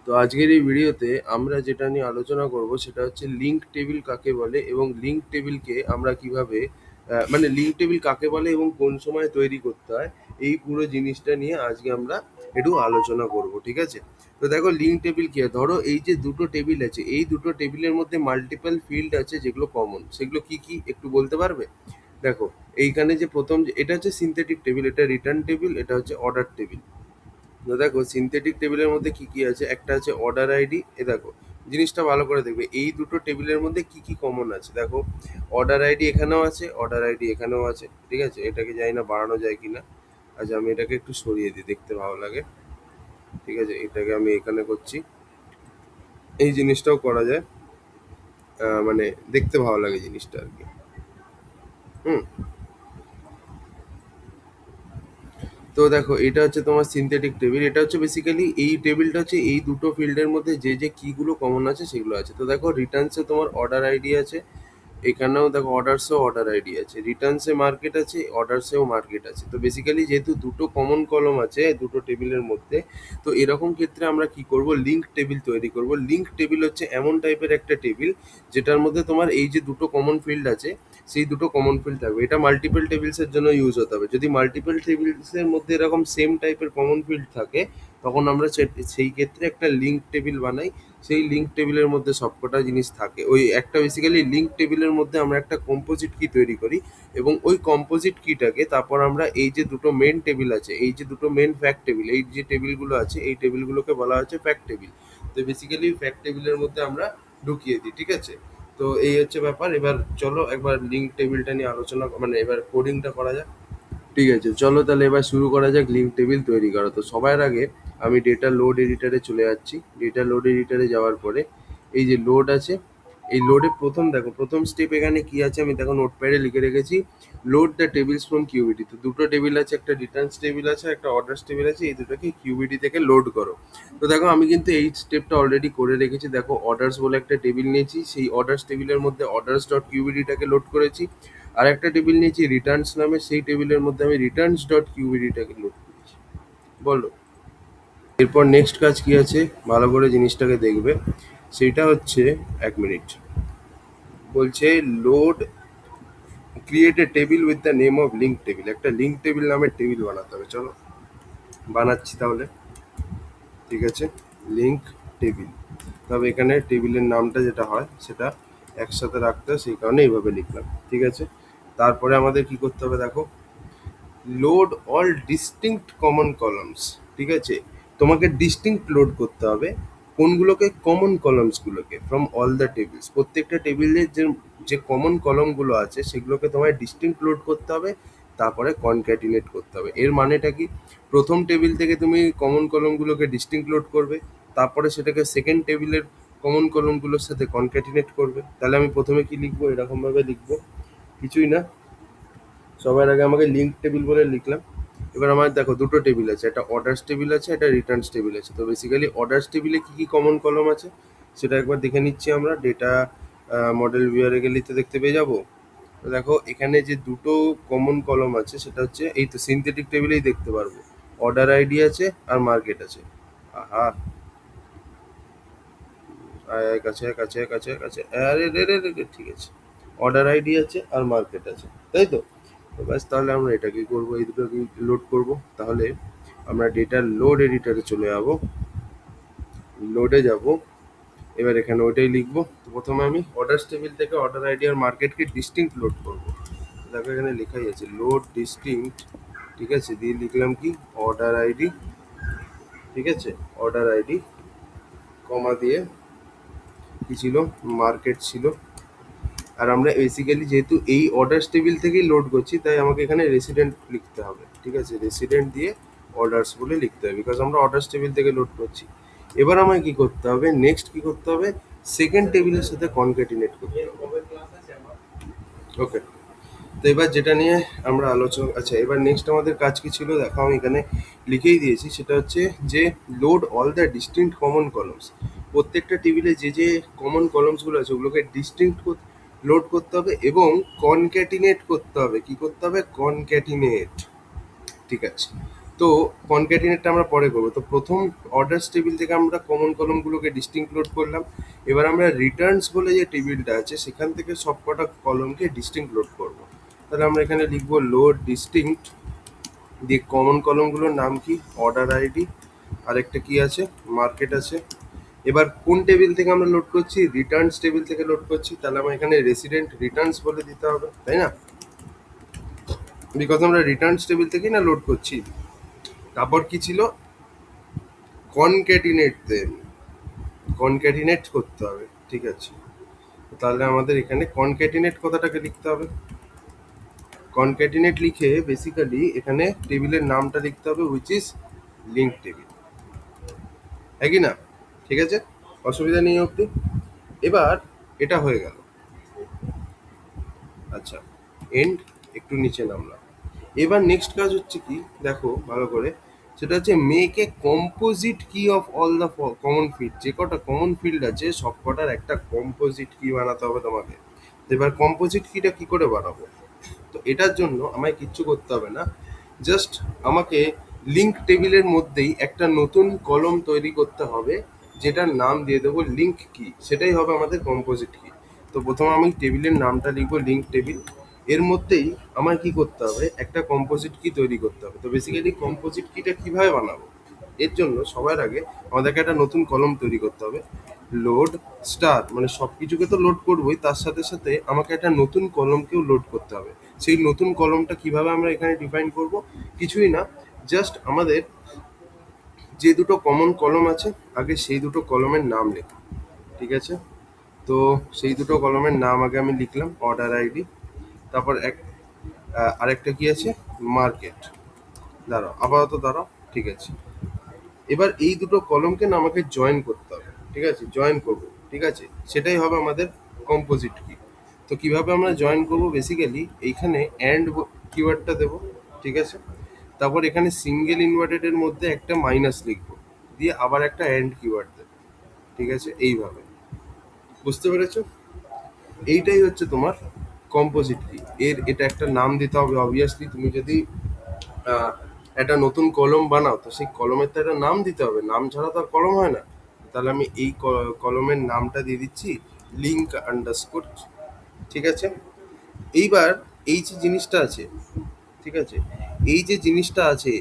তো আজকের এই ভিডিওতে আমরা যেটা নিয়ে আলোচনা করব সেটা হচ্ছে লিঙ্ক টেবিল কাকে বলে এবং লিঙ্ক টেবিলকে আমরা কিভাবে মানে লিঙ্ক টেবিল কাকে বলে এবং কোন সময় তৈরি করতে হয়, এই পুরো জিনিসটা নিয়ে আজকে আমরা একটু আলোচনা করব। ঠিক আছে? তো দেখো, লিঙ্ক টেবিল কি হয়? ধরো এই যে দুটো টেবিল আছে, এই দুটো টেবিলের মধ্যে মাল্টিপল ফিল্ড আছে যেগুলো কমন। সেগুলো কি কি একটু বলতে পারবে? দেখো, এইখানে যে প্রথম এটা হচ্ছে সিনথেটিক টেবিল, এটা রিটার্ন টেবিল, এটা হচ্ছে অর্ডার টেবিল। তো দেখো, সিনথেটিক টেবিলের মধ্যে কি কি আছে, একটা আছে অর্ডার আইডি। দেখো, জিনিসটা ভালো করে দেখবে, এই দুটো টেবিলের মধ্যে কি কি কমন আছে। দেখো, অর্ডার আইডি এখানেও আছে, অর্ডার আইডি এখানেও আছে। ঠিক আছে? এটাকে জানি না বাড়ানো যায় কিনা। আচ্ছা, আমি এটাকে একটু সরিয়ে দিই, দেখতে ভালো লাগে। ঠিক আছে, এটাকে আমি এখানে করছি। এই জিনিসটাও করা যায়, মানে দেখতে ভালো লাগে জিনিসটা আর কি। হুম। তো দেখো, এটা হচ্ছে তোমার সিনথেটিক টেবিল। এটা হচ্ছে বেসিক্যালি, এই টেবিলটা হচ্ছে এই দুটো ফিল্ডের মধ্যে যে যে কিগুলো কমন আছে সেগুলো আছে। তো দেখো, রিটার্নসে তোমার অর্ডার আইডি আছে, এখানেও দেখো অর্ডারসেও অর্ডার আইডি আছে, রিটার্নসে মার্কেট আছে, অর্ডারসেও মার্কেট আছে। তো বেসিক্যালি যেহেতু দুটো কমন কলম আছে দুটো টেবিলের মধ্যে, তো এরকম ক্ষেত্রে আমরা কি করব, লিঙ্ক টেবিল তৈরি করব। লিঙ্ক টেবিল হচ্ছে এমন টাইপের একটা টেবিল যেটার মধ্যে তোমার এই যে দুটো কমন ফিল্ড আছে, সেই দুটো কমন ফিল্ড থাকবে। এটা মাল্টিপল টেবিলসের জন্য ইউজ হতে হবে। যদি মাল্টিপল টেবিলসের মধ্যে এরকম সেম টাইপের কমন ফিল্ড থাকে, তখন আমরা সেই ক্ষেত্রে একটা লিঙ্ক টেবিল বানাই। সেই লিঙ্ক টেবিলের মধ্যে সবকটা জিনিস থাকে। ওই একটা বেসিক্যালি লিঙ্ক টেবিলের মধ্যে আমরা একটা কম্পোজিট কি তৈরি করি, এবং ওই কম্পোজিট কিটাকে তারপর আমরা এই যে দুটো মেন টেবিল আছে, এই যে দুটো মেন ফ্যাক্ট টেবিল, এই যে টেবিলগুলো আছে, এই টেবিলগুলোকে বলা হচ্ছে ফ্যাক্ট টেবিল। তো বেসিক্যালি ফ্যাক্ট টেবিলের মধ্যে আমরা ঢুকিয়ে দিই। ঠিক আছে? তো এই হচ্ছে ব্যাপার। এবার চলো একবার লিঙ্ক টেবিলটা নিয়ে আলোচনা, মানে এবার কোডিংটা করা যাক। ঠিক আছে, চলো তাহলে এবার শুরু করা যাক লিঙ্ক টেবিল তৈরি করা। তো সবার আগে আমি ডেটা লোড এডিটারে চলে যাচ্ছি। ডেটা লোড এডিটারে যাওয়ার পরে এই যে লোড আছে, এই লোডে প্রথম দেখো, প্রথম স্টেপ এখানে কি আছে আমি দেখো নোটপ্যাডে লিখে রেখেছি, লোড দ্য টেবিলস ফ্রম কিউবিডি। তো দুটো টেবিল আছে, একটা রিটার্নস টেবিল আছে, একটা অর্ডার্স টেবিল আছে, এই দুটোকে কিউবিডি থেকে লোড করো। তো দেখো, আমি কিন্তু এই স্টেপটা অলরেডি করে রেখেছি। দেখো, অর্ডার্স বলে একটা টেবিল নিয়েছি, সেই অর্ডার্স টেবিলের মধ্যে অর্ডার্স ডট কিউবিডিটাকে লোড করেছি। আর একটা টেবিল নিয়েছি রিটার্নস নামে, সেই টেবিলের মধ্যে আমি রিটার্নস ডট কিউবিডিটাকে লোড করেছি। বলো, এরপর নেক্সট কাজ কি আছে, ভালো করে জিনিসটাকে দেখবে। সেটা হচ্ছে, এক মিনিট, বলছে load create a table with the name of link table. একটা লিঙ্ক টেবিল নামের টেবিল বানাতে হবে। চলো বানাচ্ছি তাহলে। ঠিক আছে, লিঙ্ক টেবিল। তবে এখানে টেবিলের নামটা যেটা হয় সেটা একসাথে রাখতে হয়, সেই কারণে এইভাবে লিখলাম। ঠিক আছে? তারপরে আমাদের কি করতে হবে দেখো, load all distinct common columns. ঠিক আছে? তোমাকে ডিস্টিংক্ট লোড করতে হবে কোনগুলোকে, কমন কলামসগুলোকে, ফ্রম অল দ্য টেবিলস। প্রত্যেকটা টেবিলের যে যে কমন কলমগুলো আছে সেগুলোকে তোমায় ডিস্টিংক্ট লোড করতে হবে, তারপরে কনক্যাটিনেট করতে হবে। এর মানেটা কি, প্রথম টেবিল থেকে তুমি কমন কলমগুলোকে ডিস্টিংক্ট লোড করবে, তারপরে সেটাকে সেকেন্ড টেবিলের কমন কলমগুলোর সাথে কনক্যাটিনেট করবে। তাহলে আমি প্রথমে কি লিখবো, এরকমভাবে লিখবো, কিছুই না, সবার আগে আমাকে লিঙ্ক টেবিল বলে লিখলাম। এবার আমার দেখো দুটো টেবিল আছে, একটা অর্ডার্স টেবিল আছে, একটা রিটার্নস টেবিল আছে। তো বেসিক্যালি অর্ডার্স টেবিলে কি কি কমন কলম আছে সেটা একবার দেখে নিচ্ছি আমরা। ডেটা মডেল ভিউয়ারে গেলেই তো দেখতে পেয়ে যাবো। তো দেখো, এখানে যে দুটো কমন কলম আছে সেটা হচ্ছে, এই তো সিনথেটিক টেবিলেই দেখতে পারবো, অর্ডার আইডি আছে আর মার্কেট আছে। আহা, আয় আয়, কাছে আয়, কাছে আয়, কাছে আয়, কাছে আয়। আরে রে রে রে রে, ঠিক আছে, অর্ডার আইডি আছে আর মার্কেট আছে, তাই তো? তো ব্যাস, তাহলে আমরা এটা কি করবো, এই দুটোকে লোড করব। তাহলে আমরা ডেটার লোড এডিটারে চলে যাব, লোডে যাব। এবার এখানে ওইটাই লিখবো। তো প্রথমে আমি অর্ডার্স টেবিল থেকে অর্ডার আইডি আর মার্কেটকে ডিস্টিংক্ট লোড করব। দেখো, এখানে লেখাই আছে লোড ডিস্টিংক্ট। ঠিক আছে, দিয়ে লিখলাম কি, অর্ডার আইডি। ঠিক আছে, অর্ডার আইডি, কমা দিয়ে কি ছিল, মার্কেট ছিল। আর আমরা বেসিক্যালি যেহেতু এই অর্ডার্স টেবিল থেকেই লোড করছি, তাই আমাকে এখানে রেসিডেন্ট লিখতে হবে। ঠিক আছে, রেসিডেন্ট দিয়ে অর্ডার্স বলে লিখতে হবে, বিকজ আমরা অর্ডার্স টেবিল থেকে লোড করছি। এবার আমায় কি করতে হবে, নেক্সট কি করতে হবে, সেকেন্ড টেবিলের সাথে কনক্যাটিনেট করতে হবে। ওকে, তো এবার যেটা নিয়ে আমরা আলোচনা, আচ্ছা এবার নেক্সট আমাদের কাজ কি ছিল দেখো, আমি এখানে লিখেই দিয়েছি। সেটা হচ্ছে যে load all the distinct common columns. প্রত্যেকটা টেবিলে যে যে কমন কলমসগুলো আছে ওগুলোকে ডিস্টিংক্ট লোড করতে হবে এবং কনক্যাটিনেট করতে হবে। কি করতে হবে, কনক্যাটিনেট। ঠিক আছে, তো কনক্যাটিনেটটা আমরা পরে করবো। তো প্রথম অর্ডার্স টেবিল থেকে আমরা কমন কলমগুলোকে ডিস্টিংক্ট লোড করলাম। এবার আমরা রিটার্নস বলে যে টেবিলটা আছে সেখান থেকে সবকটা কলমকে ডিস্টিংক্ট লোড করব। তাহলে আমরা এখানে লিখবো লোড ডিস্টিংক্ট, দিয়ে কমন কলমগুলোর নাম কি, অর্ডার আইডি, আরেকটা কি আছে, মার্কেট আছে। এবার কোন টেবিল থেকে আমরা লোড করছি, রিটার্নস টেবিল থেকে লোড করছি, তাহলে আমার এখানে রেসিডেন্ট রিটার্নস বলে দিতে হবে, তাই না, বিকজ আমরা রিটার্নস টেবিল থেকেই না লোড করছি। তারপর কি ছিল, কনক্যাটিনেট দেন, কনক্যাটিনেট করতে হবে, ঠিক আছে। তাহলে আমাদের এখানে কনক্যাটিনেট কথাটাকে লিখতে হবে। কনক্যাটিনেট লিখে বেসিক্যালি এখানে টেবিলের নামটা লিখতে হবে, হুইচ ইজ লিঙ্ক টেবিল, হ্যাঁ কি না, ঠিক আছে, অসুবিধা নেই অবধি। এবার এটা হয়ে গেল, আচ্ছা, এন্ড, একটু নিচে নামলাম। এবার নেক্সট কাজ হচ্ছে কি, দেখো ভালো করে, সেটা হচ্ছে মেক এ কম্পোজিট কি of all the common field. যে কটা কমন ফিল্ড আছে সব কটার একটা কম্পোজিট কি বানাতে হবে তোমাকে। তো এবার কম্পোজিট কিটা কি করে বানাবো, তো এটার জন্য আমায় কিচ্ছু করতে হবে না, জাস্ট আমাকে লিঙ্ক টেবিলের মধ্যেই একটা নতুন কলম তৈরি করতে হবে, যেটার নাম দিয়ে দেবো লিঙ্ক কি, সেটাই হবে আমাদের কম্পোজিট কি। তো প্রথমে আমি টেবিলের নামটা লিখবো লিঙ্ক টেবিল, এর মধ্যেই আমার কি করতে হবে, একটা কম্পোজিট কি তৈরি করতে হবে। তো বেসিক্যালি কম্পোজিট কিটা কিভাবে বানাবো, এর জন্য সবার আগে আমাদেরকে একটা নতুন কলম তৈরি করতে হবে। লোড স্টার মানে সব কিছুকে তো লোড করবোই, তার সাথে সাথে আমাকে একটা নতুন কলমকেও লোড করতে হবে। সেই নতুন কলমটা কিভাবে আমরা এখানে ডিফাইন করব, কিছুই না, জাস্ট আমাদের যে দুটো কমন কলম আছে আগে সেই দুটো কলমের নাম লেখ, ঠিক আছে। তো সেই দুটো কলমের নাম আগে আমি লিখলাম, অর্ডার আইডি, তারপর আরেকটা কি আছে, মার্কেট। দাঁড়াও, আপাতত দাঁড়াও, ঠিক আছে। এবার এই দুটো কলমকে না আমাকে জয়েন করতে হবে, ঠিক আছে, জয়েন করব, ঠিক আছে, সেটাই হবে আমাদের কম্পোজিট কি। তো কিভাবে আমরা জয়েন করব, বেসিক্যালি এইখানে অ্যান্ড কিওয়ার্ডটা দেবো, ঠিক আছে, তারপর এখানে সিঙ্গেল ইনভার্টেডের মধ্যে একটা মাইনাস লিখবো, দিয়ে আবার একটা অ্যান্ড কিওয়ার্ড দেবো, ঠিক আছে, এইভাবে, বুঝতে পেরেছো, এইটাই হচ্ছে তোমার কম্পোজিট কি। এটা একটা নাম দিতে হবে অবভিয়াসলি, তুমি যদি আহ, একটা নতুন কলম বানাও তো সেই কলমের তো একটা নাম দিতে হবে, নাম ছাড়া তো আর কলম হয় না। তাহলে আমি এই কলমের নামটা দিয়ে দিচ্ছি লিঙ্ক আন্ডারস্কোর, ঠিক আছে। এইবার এই যে জিনিসটা আছে, ঠিক আছে, এই যে জিনিসটা আছে,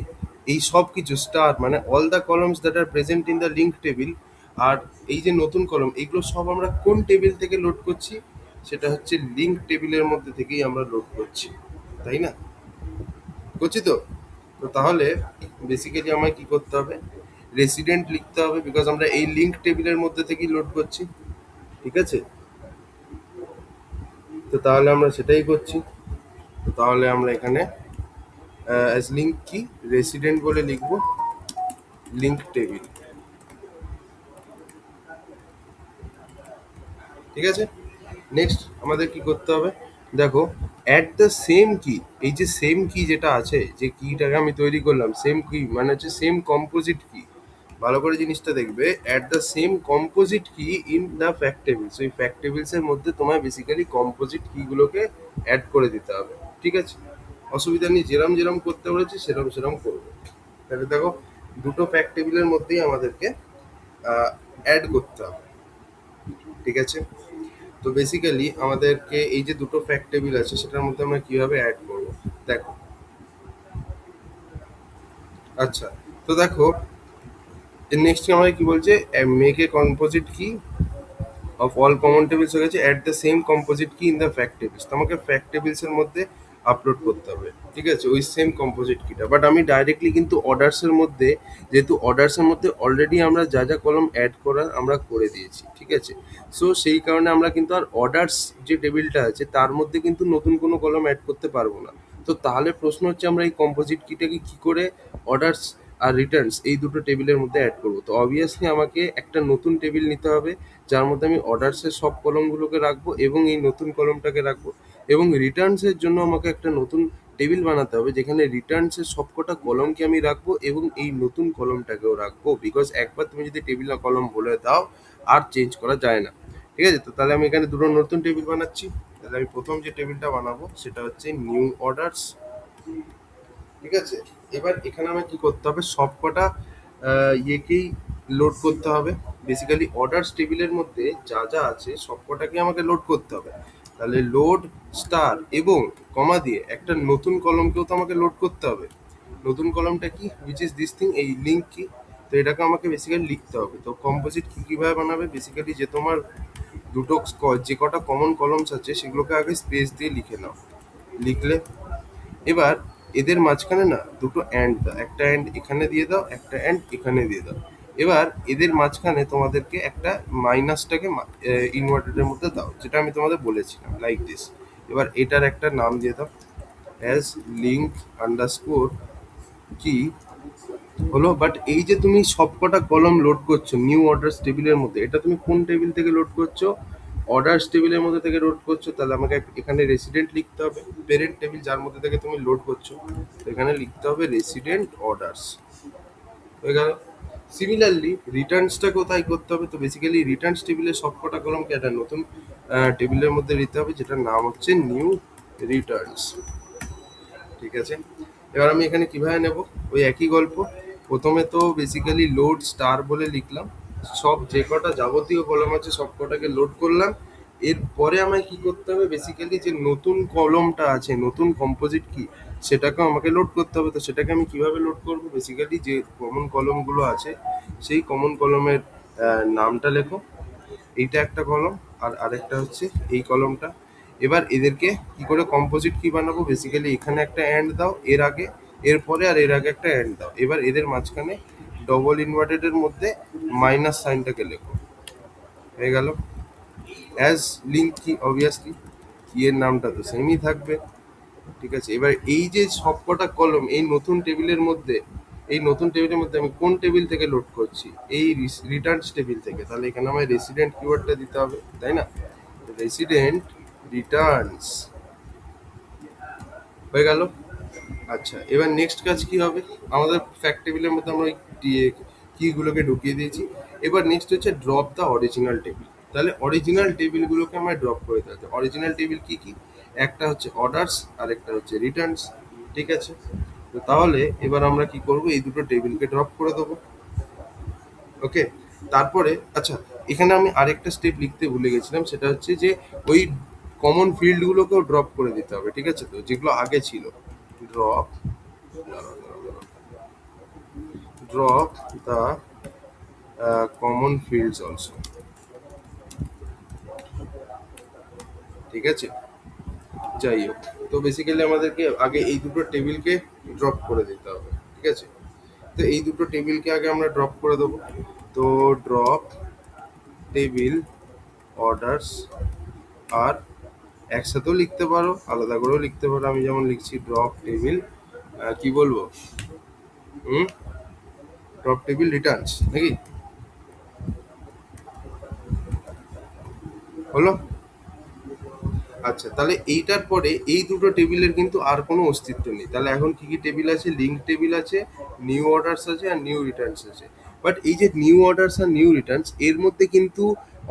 এই সব কিছু স্টার মানে all the columns that are present in the link table, আর এই যে নতুন কলম, এইগুলো সব আমরা কোন টেবিল থেকে লোড করছি, সেটা হচ্ছে লিঙ্ক টেবিলের মধ্যে থেকেই আমরা লোড করছি, তাই না, করছি তো। তো তাহলে বেসিক্যালি আমায় কি করতে হবে, রেসিডেন্ট লিখতে হবে, বিকজ আমরা এই লিঙ্ক টেবিলের মধ্যে থেকেই লোড করছি, ঠিক আছে। তো তাহলে আমরা সেটাই করছি। তো তাহলে আমরা এখানে অ্যাজ লিঙ্ক কি, রেসিডেন্ট বলে লিখবো লিঙ্ক টেবিল, ঠিক আছে। নেক্সট আমাদের কি করতে হবে, দেখো অ্যাট দ্য সেম কি, এই যে সেম কি যেটা আছে, যে কিটাকে আমি তৈরি করলাম, সেম কি মানে হচ্ছে সেম কম্পোজিট কি, ভালো করে জিনিসটা দেখবে, অ্যাট দ্য সেম কম্পোজিট কি ইন দ্য ফ্যাক্ট টেবিলস, ওই ফ্যাক্ট টেবিলসের মধ্যে তোমায় বেসিক্যালি কম্পোজিট কিগুলোকে অ্যাড করে দিতে হবে, ঠিক আছে, অসুবিধা নেই, যেরম যেরম করতে বলেছি সেরম সেরম করবে। তাহলে দেখো দুটো ফ্যাক্ট টেবিলের মধ্যেই আমাদেরকে অ্যাড করতে হবে, ঠিক আছে। তো বেসিক্যালি আমাদেরকে এই যে দুটো ফ্যাক্ট টেবিল আছে সেটার মধ্যে আমরা কিভাবে অ্যাড করব, দেখো, আচ্ছা, তো দেখো নেক্সট আমাদের কি বলছে, মেক এ কম্পোজিট কি অফ অল কমন টেবিলস হয়ে গেছে, অ্যাট দ্য সেম কম্পোজিট কি ইন দ্য ফ্যাক্ট টেবিলস, তো আমাকে ফ্যাক্ট টেবিলসের মধ্যে আপলোড করতে হবে, ঠিক আছে, ওই সেম কম্পোজিট কিটা। বাট আমি ডাইরেক্টলি কিন্তু অর্ডার্সের মধ্যে, যেহেতু অর্ডার্সের মধ্যে অলরেডি আমরা যা যা কলম অ্যাড করার আমরা করে দিয়েছি, ঠিক আছে, সো সেই কারণে আমরা কিন্তু আর অর্ডার্স যে টেবিলটা আছে তার মধ্যে কিন্তু নতুন কোনো কলম অ্যাড করতে পারবো না। তো তাহলে প্রশ্ন হচ্ছে আমরা এই কম্পোজিট কিটাকে কি করে অর্ডার্স আর রিটার্নস এই দুটো টেবিলের মধ্যে অ্যাড করবো। তো অবভিয়াসলি আমাকে একটা নতুন টেবিল নিতে হবে যার মধ্যে আমি অর্ডার্সের সব কলমগুলোকে রাখবো এবং এই নতুন কলমটাকে রাখবো, এবং রিটার্নসের জন্য আমাকে একটা নতুন টেবিল বানাতে হবে যেখানে রিটার্নসের সবকটা কলমকে আমি রাখবো এবং এই নতুন কলমটাকেও রাখবো, বিকজ একবার তুমি যদি টেবিল আর কলম বলে দাও আর চেঞ্জ করা যায় না, ঠিক আছে। তো তাহলে আমি এখানে দুটো নতুন টেবিল বানাচ্ছি। তাহলে আমি প্রথম যে টেবিলটা বানাবো সেটা হচ্ছে নিউ অর্ডার্স, ঠিক আছে? এবার এখানে আমার কি করতে হবে, সবকটা ইয়েকেই লোড করতে হবে। বেসিক্যালি অর্ডারস টেবিলের মধ্যে যা যা আছে সবকটাকে আমাকে লোড করতে হবে। তাহলে লোড স্টার এবং কমা দিয়ে একটা নতুন কলমকেও তো আমাকে লোড করতে হবে। নতুন কলমটা কি, হুইচ ইজ দিস থিং, এই লিঙ্ক কি। তো এটাকে আমাকে বেসিক্যালি লিখতে হবে। তো কম্পোজিট কি কিভাবে বানাবে, বেসিক্যালি যে তোমার দুটো যে কটা কমন কলমস আছে সেগুলোকে আগে স্পেস দিয়ে লিখে নাও। লিখলে এবার এদের মাঝখানে না দুটো অ্যান্ড দাও, একটা অ্যান্ড এখানে দিয়ে দাও, একটা অ্যান্ড এখানে দিয়ে দাও। এবার এদের মাঝখানে তোমাদেরকে একটা মাইনাসটাকে ইনভার্টেডের মধ্যে দাও, যেটা আমি তোমাদের বলেছিলাম, লাইক দিস। এবার এটার একটা নাম দিয়ে দাও, অ্যাজ লিঙ্ক আন্ডারস্কোর কি হলো। বাট এই যে তুমি সবকটা কলম লোড করছো নিউ অর্ডার্স টেবিলের মধ্যে, এটা তুমি কোন টেবিল থেকে লোড করছো, অর্ডার্স টেবিলের মধ্যে থেকে লোড করছো। তাহলে আমাকে এখানে রেসিডেন্ট লিখতে হবে, পেরেন্ট টেবিল যার মধ্যে থেকে তুমি লোড করছো। তো এখানে লিখতে হবে রেসিডেন্ট অর্ডার্স, হয়ে গেল। সিমিলারলি রিটার্নসটা কোথায় করতে হবে, তো বেসিক্যালি রিটার্নস টেবিলের সবকটা কলমকে একটা নতুন টেবিলের মধ্যে দিতে হবে, যেটার নাম হচ্ছে নিউ রিটার্নস। ঠিক আছে? এবার আমি এখানে কিভাবে নেব, ওই একই গল্প। প্রথমে তো বেসিক্যালি লোড স্টার বলে লিখলাম, সব যে কটা যাবতীয় কলম আছে সব কটাকে লোড করলাম। এরপরে আমায় কি করতে হবে, বেসিক্যালি যে নতুন কলমটা আছে, নতুন কম্পোজিট কি, সেটাকেও আমাকে লোড করতে হবে। তো সেটাকে আমি কিভাবে লোড করব, বেসিক্যালি যে কমন কলমগুলো আছে সেই কমন কলমের নামটা লেখো। এইটা একটা কলম, আর আরেকটা হচ্ছে এই কলমটা। এবার এদেরকে কি করে কম্পোজিট কি বানাবো, বেসিক্যালি এখানে একটা অ্যান্ড দাও এর আগে, এরপরে আর এর আগে একটা অ্যান্ড দাও। এবার এদের মাঝখানে ডবল ইনভার্টেডের মধ্যে মাইনাস সাইনটাকে লেখো, হয়ে গেল। অ্যাজ লিঙ্ক কি, অবভিয়াসলি কি এর নামটা তো সেমই থাকবে। ঠিক আছে? এবার এই যে সবকটা কলম এই নতুন টেবিলের মধ্যে, এই নতুন টেবিলের মধ্যে আমি কোন টেবিল থেকে লোড করছি, এই রিটার্নস টেবিল থেকে। তাহলে এখানে আমার রেসিডেন্ট কিওয়ার্ডটা দিতে হবে, তাই না? রেসিডেন্ট রিটার্নস, হয়ে গেল। আচ্ছা, এবার নেক্সট কাজ কি হবে, আমাদের ফ্যাক্ট টেবিলের মধ্যে আমরা কিগুলোকে ঢুকিয়ে দিয়েছি। এবার নেক্সট হচ্ছে ড্রপ দ্য অরিজিনাল টেবিল। তাহলে অরিজিনাল টেবিলগুলোকে আমায় ড্রপ করে দিতে হবে। অরিজিনাল টেবিল কি কি, একটা হচ্ছে অর্ডার্স আর একটা হচ্ছে রিটার্নস। ঠিক আছে? তো তাহলে এবার আমরা কি করব, এই দুটো টেবিলকে ড্রপ করে দেবো। ওকে, তারপরে আচ্ছা, এখানে আমি আরেকটা স্টেপ লিখতে ভুলে গেছিলাম, সেটা হচ্ছে যে ওই কমন ফিল্ডগুলোকেও ড্রপ করে দিতে হবে। ঠিক আছে? তো যেগুলো আগে ছিল, drop drop the common fields also। ঠিক আছে? যাই হোক, তো বেসিক্যালি আমাদেরকে আগে এই দুটো টেবিলকে ড্রপ করে দিতে হবে। ঠিক আছে? তো এই দুটো টেবিলকে আগে আমরা ড্রপ করে দেবো। তো ড্রপ টেবিল অর্ডার্স, আর একসাথেও লিখতে পারো, আলাদা করেও লিখতে পারো। আমি যেমন লিখছি ড্রপ টেবিল কি বলবো, ড্রপ টেবিল রিটার্নস, নাকি হলো? আচ্ছা, তাহলে এইটার পরে এই দুটো টেবিলের কিন্তু আর কোনো অস্তিত্ব নেই। তাহলে এখন কি কি টেবিল আছে, লিঙ্ক টেবিল আছে, নিউ অর্ডার্স আছে, আর নিউ রিটার্নস আছে। বাট এই যে নিউ অর্ডার্স আর নিউ রিটার্নস, এর মধ্যে কিন্তু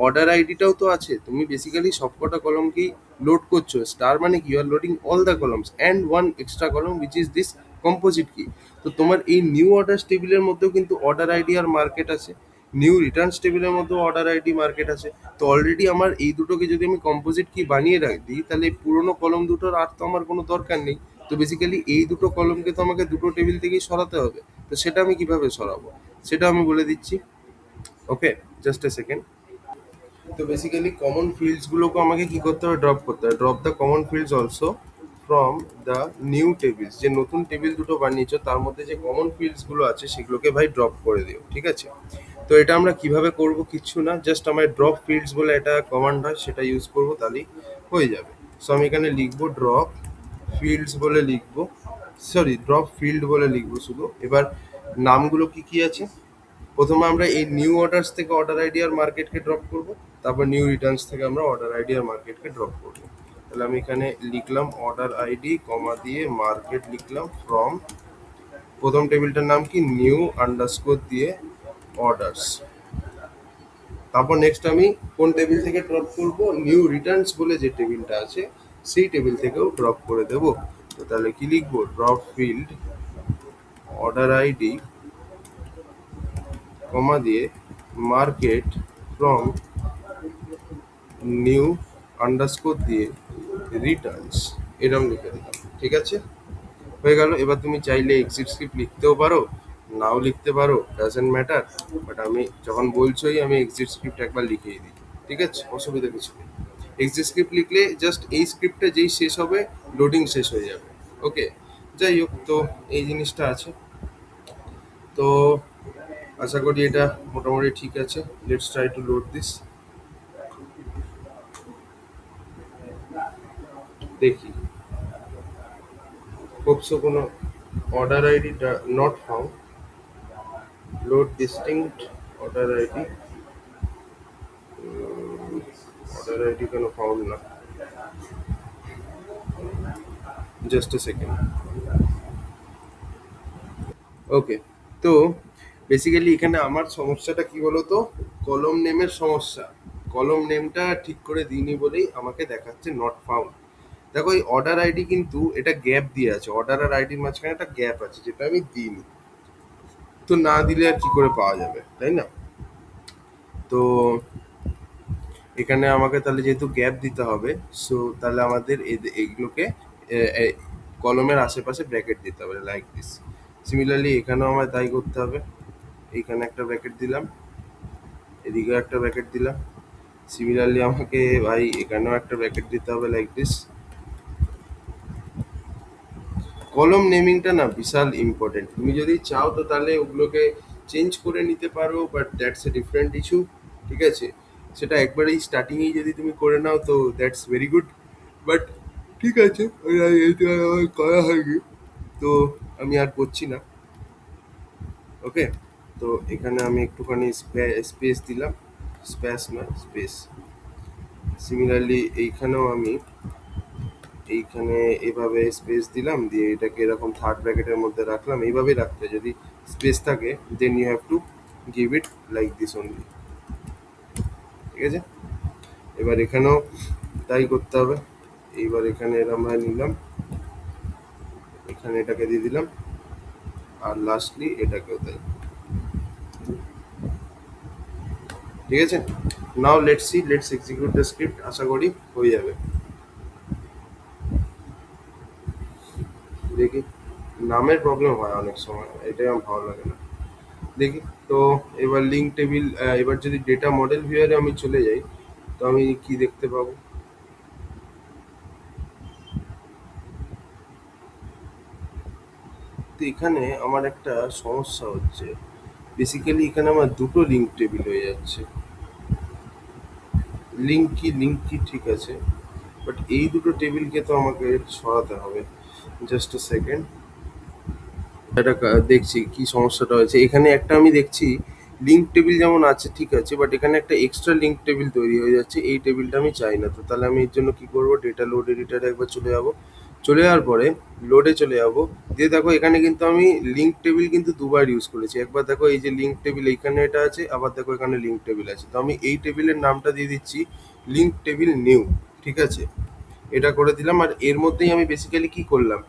অর্ডার আইডিটাও তো আছে। তুমি বেসিক্যালি সবকটা কলমকেই লোড করছো। স্টার মানে কি, you are loading all the columns and one extra column which is this composite কি। তো তোমার এই নিউ অর্ডার্স টেবিলের মধ্যেও কিন্তু অর্ডার আইডি আর মার্কেট আছে, নিউ রিটার্নস টেবিলের মধ্যেও অর্ডার আইডি মার্কেট আছে। তো অলরেডি আমার এই দুটোকে যদি আমি কম্পোজিট কি বানিয়ে দিই, তাহলে এই পুরোনো কলম দুটোর আর তো আমার কোনো দরকার নেই। তো বেসিক্যালি এই দুটো কলমকে তো আমাকে দুটো টেবিল থেকেই সরাতে হবে। তো সেটা আমি কিভাবে সরাবো, সেটা আমি বলে দিচ্ছি। ওকে, জাস্ট এ সেকেন্ড। তো বেসিক্যালি কমন ফিল্ডসগুলোকে আমাকে কি করতে হবে, ড্রপ করতে হবে। Drop the common fields also from the new tables, যে নতুন টেবিল দুটো বানিয়েছো তার মধ্যে যে কমন ফিল্ডসগুলো আছে সেগুলোকে ভাই ড্রপ করে দিও। ঠিক আছে? তো এটা আমরা কিভাবে করব, কিচ্ছু না, জাস্ট আমার ড্রপ ফিল্ডস বলে একটা কমান্ড হয়, সেটা ইউজ করব, তাহলেই হয়ে যাবে। সো আমি এখানে লিখবো ড্রপ ফিল্ডস বলে লিখবো, সরি ড্রপ ফিল্ড বলে লিখবো শুধু। এবার নামগুলো কি কি আছে, প্রথমে আমরা এই নিউ অর্ডার্স থেকে অর্ডার আইডি আর মার্কেটকে ড্রপ করব, তারপর নিউ রিটার্নস থেকে আমরা অর্ডার আইডি আর মার্কেটকে ড্রপ করব। তাহলে আমি এখানে লিখলাম অর্ডার আইডি কমা দিয়ে মার্কেট লিখলাম ফ্রম, প্রথম টেবিলটার নাম কি, নিউ আন্ডারস্কোর দিয়ে অর্ডার্স। তারপর নেক্সট আমি কোন টেবিল থেকে ড্রপ করব, নিউ রিটার্নস বলে যে টেবিলটা আছে সেই টেবিল থেকেও ড্রপ করে দেব। তো তাহলে কি লিখবো, ড্রপ ফিল্ড অর্ডার আইডি কমা দিয়ে মার্কেট ফ্রম নিউ আন্ডারস্কোর দিয়ে রিটার্নস, এরকম লিখে দিলাম। ঠিক আছে, হয়ে গেল। এবার তুমি চাইলে এক্সিট স্ক্রিপ্ট লিখতেও পারো, নাও লিখতে পারো, ডাজেন্ট ম্যাটার। বাট আমি যখন বলছোই আমি এক্সিট স্ক্রিপ্ট একবার লিখিয়ে দিই। ঠিক আছে, অসুবিধা কিছু নেই। এক্সিট স্ক্রিপ্ট লিখলে জাস্ট এই স্ক্রিপ্টটা যেই শেষ হবে লোডিং শেষ হয়ে যাবে। ওকে, যাই হোক, তো এই জিনিসটা আছে। তো আশা করি এটা মোটামুটি ঠিক আছে। Let's try to load this. দেখি, হোপসো কোনো order ID not found, load distinct order ID. Order ID কেন ফাউন্ড না? Just a second. ওকে, তো বেসিক্যালি এখানে আমার সমস্যাটা কি বলতো, কলম নেমের সমস্যা। কলম নেমটা ঠিক করে দিইনি বলেই আমাকে দেখাচ্ছে নট ফাউন্ড। দেখো এই অর্ডার আইডি কিন্তু এটা গ্যাপ দিয়ে আছে, অর্ডার আর আইডির মাঝখানে একটা গ্যাপ আছে যেটা আমি দিইনি। তো না দিলে আর কি করে পাওয়া যাবে, তাই না? তো এখানে আমাকে তাহলে যেহেতু গ্যাপ দিতে হবে, সো তাহলে আমাদের এগুলোকে এ, এ, কলমের আশেপাশে ব্র্যাকেট দিতে হবে লাইক দিস। সিমিলারলি এখানেও আমার তাই করতে হবে। এইখানে একটা ব্র্যাকেট দিলাম, এদিকেও একটা ব্র্যাকেট দিলাম। সিমিলারলি আমাকে ভাই এখানেও একটা ব্র্যাকেট দিতে হবে লাইক দিস। কলম নেমিংটা না বিশাল ইম্পর্টেন্ট। তুমি যদি চাও তো তাহলে ওগুলোকে চেঞ্জ করে নিতে পারো, but that's a different issue. ঠিক আছে, সেটা একবারেই স্টার্টিংয়েই যদি তুমি করে নাও তো দ্যাটস ভেরি গুড। বাট ঠিক আছে, এটা আমার করা হয়নি, তো আমি আর করছি না। ওকে, তো এখানে আমি একটুখানি স্পেস দিলাম, স্পেস না স্পেস। সিমিলারলি এইখানেও আমি এইখানে এভাবে স্পেস দিলাম, দিয়ে এটাকে এরকম থার্ড ব্র্যাকেটের মধ্যে রাখলাম। এইভাবেই রাখতে হয়। যদি স্পেস থাকে then you have to give it like this only. ঠিক আছে, এবার এখানেও তাই করতে হবে। এইবার এখানে এরকম নিলাম, এখানে এটাকে দিয়ে দিলাম, আর লাস্টলি এটাকেও তাই। ঠিক আছে, now let's see, let's execute the script. আশা করি হয়ে যাবে। দেখি, নামের প্রবলেম হয় অনেক সময়, এটাই আমার ভালো লাগে না। দেখি, তো এবার লিঙ্ক টেবিল, এবার যদি ডেটা মডেল ভিউয়ারে আমি চলে যাই তো আমি কি দেখতে পাবো? তো এখানে আমার একটা সমস্যা হচ্ছে। বেসিক্যালি এখানে আমার দুটো লিঙ্ক টেবিল হয়ে যাচ্ছে। লিঙ্ক কি ঠিক আছে, বাট এই দুটো টেবিলকে তো আমাকে সরাতে হবে। জাস্ট আ সেকেন্ড, এটা দেখছি কি সমস্যাটা হয়েছে। এখানে একটা আমি দেখছি লিঙ্ক টেবিল যেমন আছে ঠিক আছে, বাট এখানে একটা এক্সট্রা লিঙ্ক টেবিল তৈরি হয়ে যাচ্ছে। এই টেবিলটা আমি চাই না। তো তাহলে আমি এর জন্য কি করব, ডেটা লোড এডিটারে একবার চলে যাব। চলে যাওয়ার পরে লোডে চলে যাব, দিয়ে দেখো এখানে কিন্তু আমি লিঙ্ক টেবিল কিন্তু দুবার ইউজ করেছি। একবার দেখো এই যে লিঙ্ক টেবিল এইখানে এটা আছে, আবার দেখো এখানে লিঙ্ক টেবিল আছে। তো আমি এই টেবিলের নামটা দিয়ে দিচ্ছি লিঙ্ক টেবিল নিউ। ঠিক আছে, এটা করে দিলাম। আর এর মধ্যেই আমি বেসিক্যালি কি করলাম,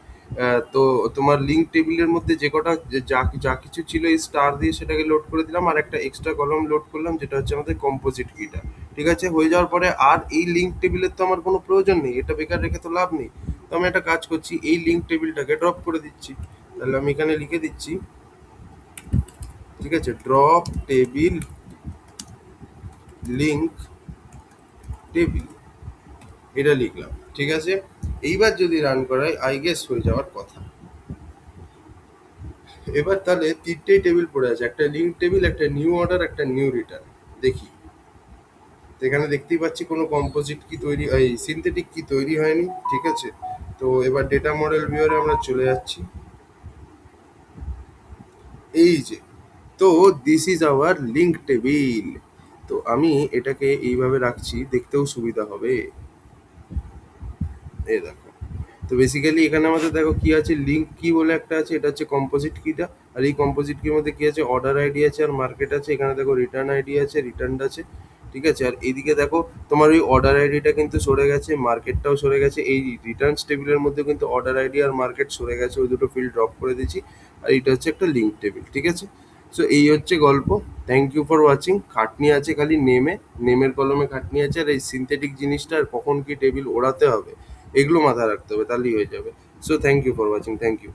তো তোমার লিঙ্ক টেবিলের মধ্যে যে কটা যা যা কিছু ছিল এই স্টার দিয়ে সেটাকে লোড করে দিলাম, আর একটা এক্সট্রা কলম লোড করলাম যেটা হচ্ছে আমাদের কম্পোজিট কিটা। ঠিক আছে, হয়ে যাওয়ার পরে আর এই লিঙ্ক টেবিলের তো আমার কোনো প্রয়োজন নেই, এটা বেকার রেখে তো লাভ নেই। তো আমি একটা কাজ করছি, এই লিঙ্ক টেবিলটাকে ড্রপ করে দিচ্ছি। তাহলে আমি এখানে লিখে দিচ্ছি, ঠিক আছে, ড্রপ টেবিল লিঙ্ক টেবিল, এটা লিখলাম। ঠিক আছে, এইবার যদি রান করাই আই গেস হয়ে যাওয়ার কথা। এবার তাহলে তিনটেই টেবিল পড়ে আছে, একটা লিঙ্ক টেবিল, একটা নিউ অর্ডার, একটা নিউ রিটার্ন। দেখি, তো এখানে দেখতেই পাচ্ছি কোনো কম্পোজিট কি তৈরি, এই সিনথেটিক কি তৈরি হয়নি। ঠিক আছে, তো এবার ডেটা মডেল ভিউয়ারে আমরা চলে যাচ্ছি। এই যে, তো this is our link table. তো আমি এটাকে এইভাবে রাখছি, দেখতেও সুবিধা হবে। এই দেখো, তো বেসিক্যালি এখানে আমাদের দেখো কি আছে, লিঙ্ক কি বলে একটা আছে, এটা হচ্ছে কম্পোজিট কিটা। আর এই কম্পোজিট কির মধ্যে কি আছে, অর্ডার আইডি আছে আর মার্কেট আছে। এখানে দেখো রিটার্ন আইডি আছে, রিটার্ন আছে। ঠিক আছে, আর এইদিকে দেখো তোমার ওই অর্ডার আইডিটা কিন্তু সরে গেছে, মার্কেটটাও সরে গেছে। এই রিটার্নস টেবিলের মধ্যে কিন্তু অর্ডার আইডি আর মার্কেট সরে গেছে, ওই দুটো ফিল্ড ড্রপ করে দিয়েছি। আর এটা হচ্ছে একটা লিঙ্ক টেবিল, ঠিক আছে? সো এই হচ্ছে গল্প। Thank you for watching. খাটনি আছে খালি নেমের কলমে খাটনি আছে, আর এই সিনথেটিক জিনিসটা আর কখন কি টেবিল ওড়াতে হবে এগুলো মাথায় রাখতে হবে, তাহলেই হয়ে যাবে। So thank you for watching, thank you.